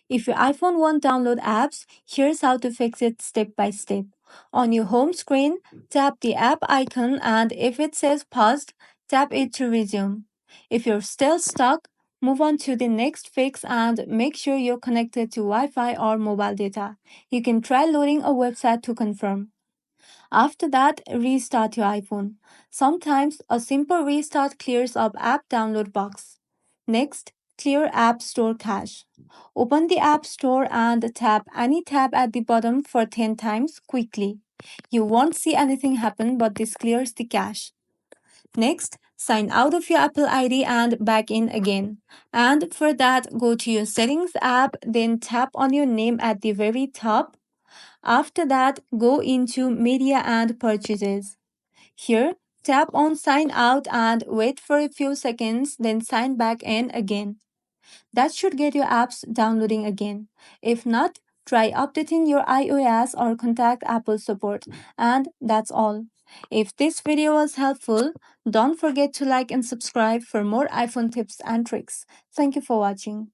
If your iPhone won't download apps, here's how to fix it step by step. On your home screen, tap the app icon and if it says paused, tap it to resume. If you're still stuck, move on to the next fix and make sure you're connected to Wi Fi or mobile data. You can try loading a website to confirm. After that, restart your iPhone. Sometimes a simple restart clears up app download box. Next, clear App Store cache. Open the App Store and tap any tab at the bottom for 10 times quickly. You won't see anything happen, but this clears the cache. Next, sign out of your Apple ID and back in again. And for that, go to your Settings app, then tap on your name at the very top. After that, go into Media and Purchases. Here, tap on Sign Out and wait for a few seconds, then sign back in again. That should get your apps downloading again. If not, try updating your iOS or contact Apple support. And that's all. If this video was helpful, don't forget to like and subscribe for more iPhone tips and tricks. Thank you for watching.